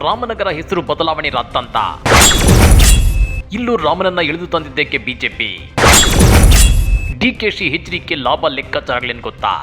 ರಾಮನಗರ ಹೆಸರು ಬದಲಾವಣೆ ರಾದ್ಧಾಂತ. ಇಲ್ಲೂ ರಾಮನನ್ನ ಎಳೆದು ತಂದಿದ್ದಕ್ಕೆ ಬಿಜೆಪಿ. ಡಿಕೆಶಿ ಎಚ್ಡಿಕೆ ಲಾಭ ಲೆಕ್ಕಾಚಾರಗಳೇನು ಗೊತ್ತಾ?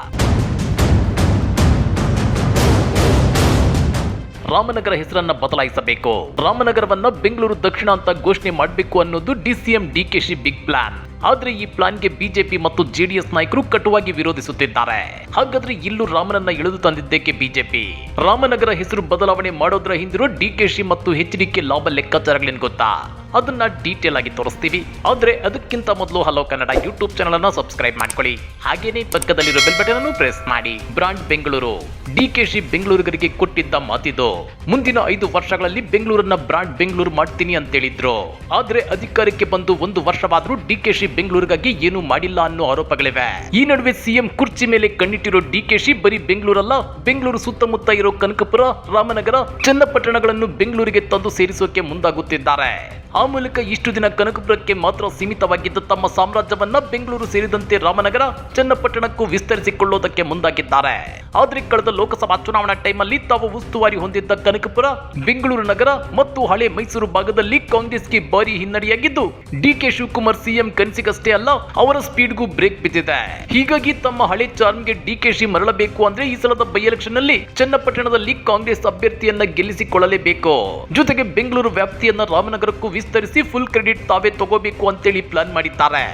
ರಾಮನಗರ ಹೆಸರನ್ನ ಬದಲಾಯಿಸಬೇಕು, ರಾಮನಗರವನ್ನ ಬೆಂಗಳೂರು ದಕ್ಷಿಣ ಅಂತ ಘೋಷಣೆ ಮಾಡಬೇಕು ಅನ್ನೋದು ಡಿಸಿಎಂ ಡಿಕೆಶಿ ಬಿಗ್ ಪ್ಲಾನ್. ಆದ್ರೆ ಈ ಪ್ಲಾನ್ಗೆ ಬಿಜೆಪಿ ಮತ್ತು ಜೆಡಿಎಸ್ ನಾಯಕರು ಕಟುವಾಗಿ ವಿರೋಧಿಸುತ್ತಿದ್ದಾರೆ. ಹಾಗಾದ್ರೆ ಇಲ್ಲೂ ರಾಮನನ್ನ ಎಳೆದು ತಂದಿದ್ದಕ್ಕೆ ಬಿಜೆಪಿ. ರಾಮನಗರ ಹೆಸರು ಬದಲಾವಣೆ ಮಾಡೋದ್ರ ಹಿಂದಿರೋ ಡಿಕೆಶಿ ಮತ್ತು ಎಚ್ಡಿಕೆ ಲಾಭ ಲೆಕ್ಕಾಚಾರಗಳೇನು ಗೊತ್ತಾ? ಅದನ್ನ ಡೀಟೇಲ್ ಆಗಿ ತೋರಿಸ್ತೀವಿ. ಆದ್ರೆ ಅದಕ್ಕಿಂತ ಮೊದಲು ಹಲೋ ಕನ್ನಡ ಯೂಟ್ಯೂಬ್ ಚಾನಲ್ ಅನ್ನ ಸಬ್ಸ್ಕ್ರೈಬ್ ಮಾಡ್ಕೊಳ್ಳಿ. ಹಾಗೇನೆ ಪಕ್ಕದಲ್ಲಿರೋ ಬೆಲ್ ಬಟನ್ ಅನ್ನು ಪ್ರೆಸ್ ಮಾಡಿ. ಬ್ರಾಂಡ್ ಬೆಂಗಳೂರು. ಡಿಕೆಶಿ ಬೆಂಗಳೂರಿಗರಿಗೆ ಕೊಟ್ಟಿದ್ದ ಮಾತಿದು. ಮುಂದಿನ 5 ವರ್ಷಗಳಲ್ಲಿ ಬೆಂಗಳೂರನ್ನ ಬ್ರಾಂಡ್ ಬೆಂಗಳೂರು ಮಾಡ್ತೀನಿ ಅಂತ ಹೇಳಿದ್ರು. ಆದ್ರೆ ಅಧಿಕಾರಕ್ಕೆ ಬಂದು 1 ವರ್ಷವಾದ್ರೂ ಡಿಕೆಶಿ ಬೆಂಗಳೂರಿಗಾಗಿ ಏನು ಮಾಡಿಲ್ಲ ಅನ್ನೋ ಆರೋಪಗಳಿವೆ. ಈ ನಡುವೆ ಸಿಎಂ ಕುರ್ಚಿ ಮೇಲೆ ಕಣ್ಣಿಟ್ಟಿರೋ ಡಿಕೆಶಿ ಬರೀ ಬೆಂಗಳೂರಲ್ಲ, ಬೆಂಗಳೂರು ಸುತ್ತಮುತ್ತ ಇರೋ ಕನಕಪುರ, ರಾಮನಗರ, ಚನ್ನಪಟ್ಟಣಗಳನ್ನು ಬೆಂಗಳೂರಿಗೆ ತಂದು ಸೇರಿಸೋಕೆ ಮುಂದಾಗುತ್ತಿದ್ದಾರೆ. ಆ ಮೂಲಕ ಇಷ್ಟು ದಿನ ಕನಕಪುರಕ್ಕೆ ಮಾತ್ರ ಸೀಮಿತವಾಗಿದ್ದ ತಮ್ಮ ಸಾಮ್ರಾಜ್ಯವನ್ನ ಬೆಂಗಳೂರು ಸೇರಿದಂತೆ ರಾಮನಗರ, ಚನ್ನಪಟ್ಟಣಕ್ಕೂ ವಿಸ್ತರಿಸಿಕೊಳ್ಳೋದಕ್ಕೆ ಮುಂದಾಗಿದ್ದಾರೆ. ಆದ್ರೆ ಕಳೆದ ಲೋಕಸಭಾ ಚುನಾವಣಾ ಟೈಮಲ್ಲಿ ತಾವು ಉಸ್ತುವಾರಿ ಹೊಂದಿದ್ದ ಕನಕಪುರ, ಬೆಂಗಳೂರು ನಗರ ಮತ್ತು ಹಳೆ ಮೈಸೂರು ಭಾಗದಲ್ಲಿ ಕಾಂಗ್ರೆಸ್ಗೆ ಭಾರಿ ಹಿನ್ನಡೆಯಾಗಿದ್ದು, ಡಿಕೆ ಶಿವಕುಮಾರ್ ಸಿಎಂ ಕನಸಿಗಷ್ಟೇ ಅಲ್ಲ, ಅವರ ಸ್ಪೀಡ್ಗೂ ಬ್ರೇಕ್ ಬಿದ್ದಿದೆ. ಹೀಗಾಗಿ ತಮ್ಮ ಹಳೆ ಚಾರ್ಮ್ಗೆ ಡಿಕೆಶಿ ಮರಳಬೇಕು ಅಂದ್ರೆ ಈ ಸಲದ ಬೈ ಎಲೆಕ್ಷನ್ ನಲ್ಲಿ ಚನ್ನಪಟ್ಟಣದಲ್ಲಿ ಕಾಂಗ್ರೆಸ್ ಅಭ್ಯರ್ಥಿಯನ್ನ ಗೆಲ್ಲಿಸಿಕೊಳ್ಳಲೇಬೇಕು. ಜೊತೆಗೆ ಬೆಂಗಳೂರು ವ್ಯಾಪ್ತಿಯನ್ನ ರಾಮನಗರಕ್ಕೂ ವಿಸ್ತರಿಸಿ ಫುಲ್ ಕ್ರೆಡಿಟ್ ತಾವೇ ತಗೋಬೇಕು ಅಂತೇಳಿ ಪ್ಲಾನ್ ಮಾಡಿದ್ದಾರೆ.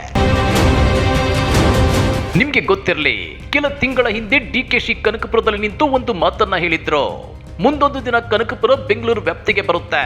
ನಿಮ್ಗೆ ಗೊತ್ತಿರಲಿ, ಕೆಲ ತಿಂಗಳ ಹಿಂದೆ ಡಿಕೆಶಿ ಕನಕಪುರದಲ್ಲಿ ನಿಂತು ಒಂದು ಮಾತನ್ನ ಹೇಳಿದ್ರು. ಮುಂದೊಂದು ದಿನ ಕನಕಪುರ ಬೆಂಗಳೂರು ವ್ಯಾಪ್ತಿಗೆ ಬರುತ್ತೆ.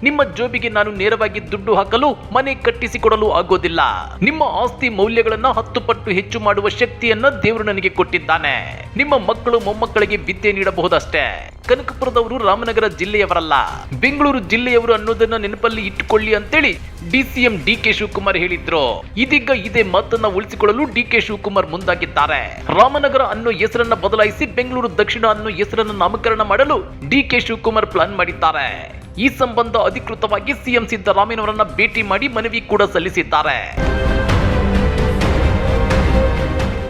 ನಿಮ್ಮ ಜೋಬಿಗೆ ನಾನು ನೇರವಾಗಿ ದುಡ್ಡು ಹಾಕಲು, ಮನೆ ಕಟ್ಟಿಸಿಕೊಡಲು ಆಗೋದಿಲ್ಲ. ನಿಮ್ಮ ಆಸ್ತಿ ಮೌಲ್ಯಗಳನ್ನ 10 ಪಟ್ಟು ಹೆಚ್ಚು ಮಾಡುವ ಶಕ್ತಿಯನ್ನ ದೇವರು ನನಗೆ ಕೊಟ್ಟಿದ್ದಾನೆ. ನಿಮ್ಮ ಮಕ್ಕಳು ಮೊಮ್ಮಕ್ಕಳಿಗೆ ವಿದ್ಯೆ ನೀಡಬಹುದಷ್ಟೇ. ಕನಕಪುರದವರು ರಾಮನಗರ ಜಿಲ್ಲೆಯವರಲ್ಲ, ಬೆಂಗಳೂರು ಜಿಲ್ಲೆಯವರು ಅನ್ನೋದನ್ನ ನೆನಪಲ್ಲಿ ಇಟ್ಟುಕೊಳ್ಳಿ ಅಂತೇಳಿ ಡಿಸಿಎಂ ಡಿಕೆ ಶಿವಕುಮಾರ್ ಹೇಳಿದ್ರು. ಇದೀಗ ಇದೇ ಮಾತನ್ನ ಉಳಿಸಿಕೊಳ್ಳಲು ಡಿಕೆ ಶಿವಕುಮಾರ್ ಮುಂದಾಗಿದ್ದಾರೆ. ರಾಮನಗರ ಅನ್ನೋ ಹೆಸರನ್ನ ಬದಲಾಯಿಸಿ ಬೆಂಗಳೂರು ದಕ್ಷಿಣ ಅನ್ನೋ ಹೆಸರನ್ನ ನಾಮಕರಣ ಮಾಡಲು ಡಿಕೆ ಶಿವಕುಮಾರ್ ಪ್ಲಾನ್ ಮಾಡಿದ್ದಾರೆ. ಈ ಸಂಬಂಧ ಅಧಿಕೃತವಾಗಿ ಸಿಎಂ ಸಿದ್ದರಾಮಯ್ಯನವರನ್ನ ಭೇಟಿ ಮಾಡಿ ಮನವಿ ಕೂಡ ಸಲ್ಲಿಸಿದ್ದಾರೆ.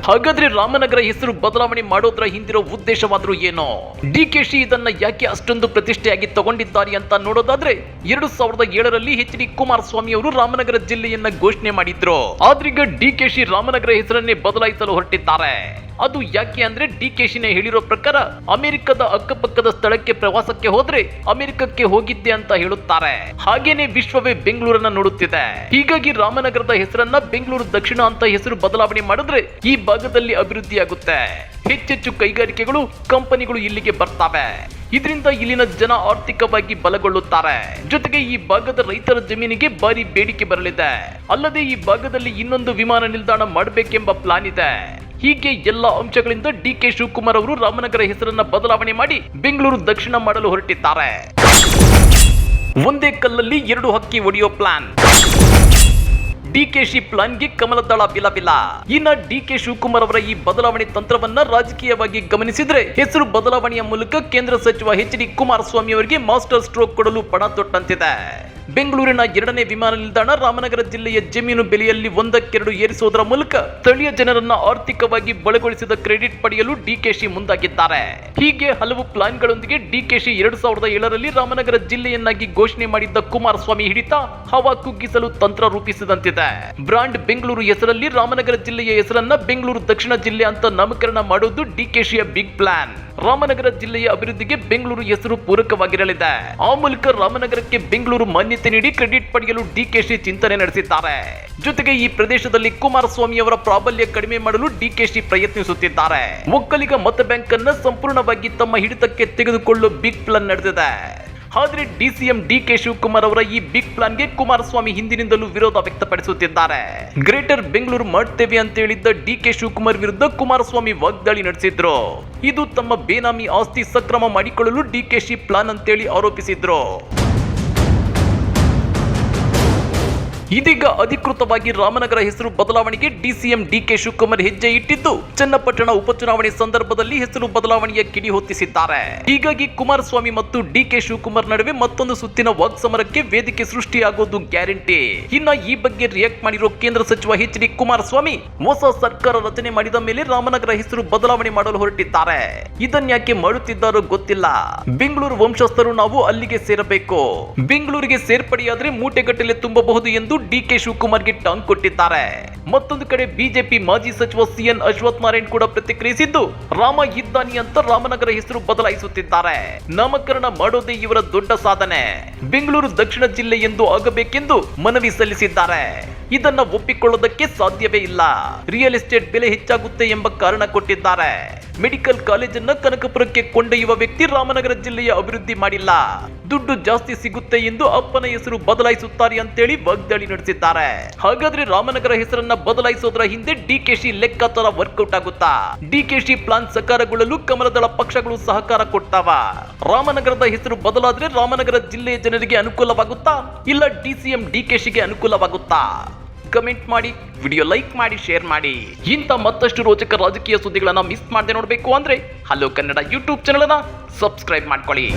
ಹಾಗಾದ್ರೆ ರಾಮನಗರ ಹೆಸರು ಬದಲಾವಣೆ ಮಾಡೋದ್ರ ಹಿಂದಿರೋ ಉದ್ದೇಶವಾದ್ರೂ ಏನೋ? ಡಿಕೆಶಿ ಇದನ್ನ ಯಾಕೆ ಅಷ್ಟೊಂದು ಪ್ರತಿಷ್ಠೆಯಾಗಿ ತಗೊಂಡಿದ್ದಾರೆ ಅಂತ ನೋಡೋದಾದ್ರೆ, 2007ರಲ್ಲಿ ಎಚ್.ಡಿ. ಕುಮಾರಸ್ವಾಮಿ ಅವರು ರಾಮನಗರ ಜಿಲ್ಲೆಯನ್ನ ಘೋಷಣೆ ಮಾಡಿದ್ರು. ಆದ್ರೀಗ ಡಿಕೆಶಿ ರಾಮನಗರ ಹೆಸರನ್ನೇ ಬದಲಾಯಿಸಲು ಹೊರಟಿದ್ದಾರೆ. ಅದು ಯಾಕೆ ಅಂದ್ರೆ, ಡಿಕೆಶಿನೇ ಹೇಳಿರೋ ಪ್ರಕಾರ ಅಮೆರಿಕದ ಅಕ್ಕಪಕ್ಕದ ಸ್ಥಳಕ್ಕೆ ಪ್ರವಾಸಕ್ಕೆ ಹೋದ್ರೆ ಅಮೆರಿಕಕ್ಕೆ ಹೋಗಿದ್ದೆ ಅಂತ ಹೇಳುತ್ತಾರೆ. ಹಾಗೇನೆ ವಿಶ್ವವೇ ಬೆಂಗಳೂರನ್ನ ನೋಡುತ್ತಿದೆ. ಹೀಗಾಗಿ ರಾಮನಗರದ ಹೆಸರನ್ನ ಬೆಂಗಳೂರು ದಕ್ಷಿಣ ಅಂತ ಹೆಸರು ಬದಲಾವಣೆ ಮಾಡಿದ್ರೆ ಈ ಭಾಗದಲ್ಲಿ ಅಭಿವೃದ್ಧಿಯಾಗುತ್ತೆ. ಹೆಚ್ಚೆಚ್ಚು ಕೈಗಾರಿಕೆಗಳು, ಕಂಪನಿಗಳು ಇಲ್ಲಿಗೆ ಬರ್ತವೆ. ಇದರಿಂದ ಇಲ್ಲಿನ ಜನ ಆರ್ಥಿಕವಾಗಿ ಬಲಗೊಳ್ಳುತ್ತಾರೆ. ಜೊತೆಗೆ ಈ ಭಾಗದ ರೈತರ ಜಮೀನಿಗೆ ಭಾರಿ ಬೇಡಿಕೆ ಬರಲಿದೆ. ಅಲ್ಲದೆ ಈ ಭಾಗದಲ್ಲಿ ಇನ್ನೊಂದು ವಿಮಾನ ನಿಲ್ದಾಣ ಮಾಡಬೇಕೆಂಬ ಪ್ಲಾನ್ ಇದೆ. ಹೀಗೆ ಎಲ್ಲ ಅಂಶಗಳಿಂದ ಡಿಕೆ ಶಿವಕುಮಾರ್ ಅವರು ರಾಮನಗರ ಹೆಸರನ್ನ ಬದಲಾವಣೆ ಮಾಡಿ ಬೆಂಗಳೂರು ದಕ್ಷಿಣ ಮಾಡಲು ಹೊರಟಿದ್ದಾರೆ. ಒಂದೇ ಕಲ್ಲಲ್ಲಿ 2 ಹಕ್ಕಿ ಹೊಡೆಯೋ ಪ್ಲಾನ್. ಡಿಕೆಶಿ ಪ್ಲಾನ್ಗೆ ಕಮಲದಳ ಬಿಲಬಿಲ. ಇನ್ನ ಡಿಕೆ ಶಿವಕುಮಾರ್ ಅವರ ಈ ಬದಲಾವಣೆ ತಂತ್ರವನ್ನ ರಾಜಕೀಯವಾಗಿ ಗಮನಿಸಿದ್ರೆ, ಹೆಸರು ಬದಲಾವಣೆಯ ಮೂಲಕ ಕೇಂದ್ರ ಸಚಿವ ಎಚ್.ಡಿ. ಕುಮಾರಸ್ವಾಮಿ ಅವರಿಗೆ ಮಾಸ್ಟರ್ ಸ್ಟ್ರೋಕ್ ಕೊಡಲು ಪಣ ತೊಟ್ಟಂತಿದೆ. ಬೆಂಗಳೂರಿನ 2ನೇ ವಿಮಾನ ನಿಲ್ದಾಣ ರಾಮನಗರ ಜಿಲ್ಲೆಯ ಜಮೀನು ಬೆಲೆಯಲ್ಲಿ 1-2 ಏರಿಸುವುದರ ಮೂಲಕ ಸ್ಥಳೀಯ ಜನರನ್ನ ಆರ್ಥಿಕವಾಗಿ ಬಲಗೊಳಿಸಿದ ಕ್ರೆಡಿಟ್ ಪಡೆಯಲು ಡಿಕೆಶಿ ಮುಂದಾಗಿದ್ದಾರೆ. ಹೀಗೆ ಹಲವು ಪ್ಲಾನ್ಗಳೊಂದಿಗೆ ಡಿಕೆಶಿ 2007ರಲ್ಲಿ ರಾಮನಗರ ಜಿಲ್ಲೆಯನ್ನಾಗಿ ಘೋಷಣೆ ಮಾಡಿದ್ದ ಕುಮಾರಸ್ವಾಮಿ ಹಿಡಿತ ಹವಾ ಕುಗ್ಗಿಸಲು ತಂತ್ರ ರೂಪಿಸಿದಂತಿದೆ. ಬ್ರಾಂಡ್ ಬೆಂಗಳೂರು ಹೆಸರಲ್ಲಿ ರಾಮನಗರ ಜಿಲ್ಲೆಯ ಹೆಸರನ್ನ ಬೆಂಗಳೂರು ದಕ್ಷಿಣ ಜಿಲ್ಲೆ ಅಂತ ನಾಮಕರಣ ಮಾಡುವುದು ಡಿಕೆಶಿಯ ಬಿಗ್ ಪ್ಲಾನ್. ರಾಮನಗರ ಜಿಲ್ಲೆಯ ಅಭಿವೃದ್ಧಿಗೆ ಬೆಂಗಳೂರು ಹೆಸರು ಪೂರಕವಾಗಿರಲಿದೆ. ಆ ಮೂಲಕ ರಾಮನಗರಕ್ಕೆ ಬೆಂಗಳೂರು ಮಾನ್ಯತೆ ನೀಡಿ ಕ್ರೆಡಿಟ್ ಪಡೆಯಲು ಡಿಕೆಶಿ ಚಿಂತನೆ ನಡೆಸಿದ್ದಾರೆ. ಜೊತೆಗೆ ಈ ಪ್ರದೇಶದಲ್ಲಿ ಕುಮಾರಸ್ವಾಮಿ ಅವರ ಪ್ರಾಬಲ್ಯ ಕಡಿಮೆ ಮಾಡಲು ಡಿಕೆಶಿ ಪ್ರಯತ್ನಿಸುತ್ತಿದ್ದಾರೆ. ಒಕ್ಕಲಿಗ ಮತ ಬ್ಯಾಂಕ್ ಅನ್ನ ಸಂಪೂರ್ಣವಾಗಿ ತಮ್ಮ ಹಿಡಿತಕ್ಕೆ ತೆಗೆದುಕೊಳ್ಳುವ ಬಿಗ್ ಪ್ಲಾನ್ ನಡೆದಿದೆ. ಆದ್ರೆ ಡಿಸಿಎಂ ಡಿಕೆ ಶಿವಕುಮಾರ್ ಅವರ ಈ ಬಿಗ್ ಪ್ಲಾನ್ಗೆ ಕುಮಾರಸ್ವಾಮಿ ಹಿಂದಿನಿಂದಲೂ ವಿರೋಧ ವ್ಯಕ್ತಪಡಿಸುತ್ತಿದ್ದಾರೆ. ಗ್ರೇಟರ್ ಬೆಂಗಳೂರು ಮಾಡ್ತೇವೆ ಅಂತ ಹೇಳಿದ್ದ ಡಿಕೆ ಶಿವಕುಮಾರ್ ವಿರುದ್ಧ ಕುಮಾರಸ್ವಾಮಿ ವಾಗ್ದಾಳಿ ನಡೆಸಿದ್ರು. ಇದು ತಮ್ಮ ಬೇನಾಮಿ ಆಸ್ತಿ ಸಕ್ರಮ ಮಾಡಿಕೊಳ್ಳಲು ಡಿಕೆಶಿ ಪ್ಲಾನ್ ಅಂತೇಳಿ ಆರೋಪಿಸಿದ್ರು. ಇದೀಗ ಅಧಿಕೃತವಾಗಿ ರಾಮನಗರ ಹೆಸರು ಬದಲಾವಣೆಗೆ ಡಿಸಿಎಂ ಡಿಕೆ ಶಿವಕುಮಾರ್ ಹೆಜ್ಜೆ ಇಟ್ಟಿದ್ದು ಚನ್ನಪಟ್ಟಣ ಉಪಚುನಾವಣೆ ಸಂದರ್ಭದಲ್ಲಿ ಹೆಸರು ಬದಲಾವಣೆಯ ಕಿಡಿ ಹೊತ್ತಿಸಿದ್ದಾರೆ. ಹೀಗಾಗಿ ಕುಮಾರಸ್ವಾಮಿ ಮತ್ತು ಡಿಕೆ ಶಿವಕುಮಾರ್ ನಡುವೆ ಮತ್ತೊಂದು ಸುತ್ತಿನ ವಾಕ್ಸಮರಕ್ಕೆ ವೇದಿಕೆ ಸೃಷ್ಟಿಯಾಗೋದು ಗ್ಯಾರಂಟಿ. ಇನ್ನ ಈ ಬಗ್ಗೆ ರಿಯಾಕ್ಟ್ ಮಾಡಿರೋ ಕೇಂದ್ರ ಸಚಿವ ಎಚ್ ಡಿ ಕುಮಾರಸ್ವಾಮಿ ಹೊಸ ಸರ್ಕಾರ ರಚನೆ ಮಾಡಿದ ಮೇಲೆ ರಾಮನಗರ ಹೆಸರು ಬದಲಾವಣೆ ಮಾಡಲು ಹೊರಟಿದ್ದಾರೆ. ಇದನ್ಯಾಕೆ ಮಾಡುತ್ತಿದ್ದಾರೋ ಗೊತ್ತಿಲ್ಲ. ಬೆಂಗಳೂರು ವಂಶಸ್ಥರು ನಾವು ಅಲ್ಲಿಗೆ ಸೇರಬೇಕು, ಬೆಂಗಳೂರಿಗೆ ಸೇರ್ಪಡೆಯಾದ್ರೆ ಮೂಟೆಗಟ್ಟಲೆ ತುಂಬಬಹುದು ಎಂದು ಡಿಕೆ ಶಿವಕುಮಾರ್ಗೆ ಟಾಂಗ್ ಕೊಟ್ಟಿದ್ದಾರೆ. ಮತ್ತೊಂದು ಕಡೆ ಬಿಜೆಪಿ ಮಾಜಿ ಸಚಿವ ಸಿಎನ್ ಅಶ್ವಥ್ ನಾರಾಯಣ್ ಕೂಡ ಪ್ರತಿಕ್ರಿಯಿಸಿದ್ದು, ರಾಮ ಇದ್ದಾನಿ ಅಂತ ರಾಮನಗರ ಹೆಸರು ಬದಲಾಯಿಸುತ್ತಿದ್ದಾರೆ. ನಾಮಕರಣ ಮಾಡೋದೇ ಇವರ ದೊಡ್ಡ ಸಾಧನೆ. ಬೆಂಗಳೂರು ದಕ್ಷಿಣ ಜಿಲ್ಲೆ ಎಂದು ಆಗಬೇಕೆಂದು ಮನವಿ ಸಲ್ಲಿಸಿದ್ದಾರೆ. ಇದನ್ನ ಒಪ್ಪಿಕೊಳ್ಳೋದಕ್ಕೆ ಸಾಧ್ಯವೇ ಇಲ್ಲ. ರಿಯಲ್ ಎಸ್ಟೇಟ್ ಬೆಲೆ ಹೆಚ್ಚಾಗುತ್ತೆ ಎಂಬ ಕಾರಣ ಕೊಟ್ಟಿದ್ದಾರೆ. ಮೆಡಿಕಲ್ ಕಾಲೇಜನ್ನ ಕನಕಪುರಕ್ಕೆ ಕೊಂಡೊಯ್ಯುವ ವ್ಯಕ್ತಿ ರಾಮನಗರ ಜಿಲ್ಲೆಯ ಅಭಿವೃದ್ಧಿ ಮಾಡಿಲ್ಲ. ದುಡ್ಡು ಜಾಸ್ತಿ ಸಿಗುತ್ತೆ ಎಂದು ಅಪ್ಪನ ಹೆಸರು ಬದಲಾಯಿಸುತ್ತಾರೆ ಅಂತೇಳಿ ವಾಗ್ದಾಳಿ ನಡೆಸಿದ್ದಾರೆ. ಹಾಗಾದ್ರೆ ರಾಮನಗರ ಹೆಸರನ್ನ ಬದಲಾಯಿಸೋದ್ರ ಹಿಂದೆ ಡಿಕೆಶಿ ಲೆಕ್ಕಾಚಾರ ವರ್ಕೌಟ್ ಆಗುತ್ತಾ? ಡಿಕೆಶಿ ಪ್ಲಾನ್ ಸಕಾರಗೊಳ್ಳಲು ಕಮಲದಳ ಪಕ್ಷಗಳು ಸಹಕಾರ ಕೊಡ್ತಾವ? ರಾಮನಗರದ ಹೆಸರು ಬದಲಾದ್ರೆ ರಾಮನಗರ ಜಿಲ್ಲೆಯ ಜನರಿಗೆ ಅನುಕೂಲವಾಗುತ್ತಾ, ಇಲ್ಲ ಡಿಸಿಎಂ ಡಿಕೆಶಿಗೆ ಅನುಕೂಲವಾಗುತ್ತಾ? ಕಮೆಂಟ್ ಮಾಡಿ, ವಿಡಿಯೋ ಲೈಕ್ ಮಾಡಿ, ಶೇರ್ ಮಾಡಿ. ಇಂಥ ಮತ್ತಷ್ಟು ರೋಚಕ ರಾಜಕೀಯ ಸುದ್ದಿಗಳನ್ನ ಮಿಸ್ ಮಾಡದೆ ನೋಡಬೇಕು ಅಂದ್ರೆ ಹಲೋ ಕನ್ನಡ ಯೂಟ್ಯೂಬ್ ಚಾನೆಲ್ ಅನ್ನ ಸಬ್ಸ್ಕ್ರೈಬ್ ಮಾಡ್ಕೊಳ್ಳಿ.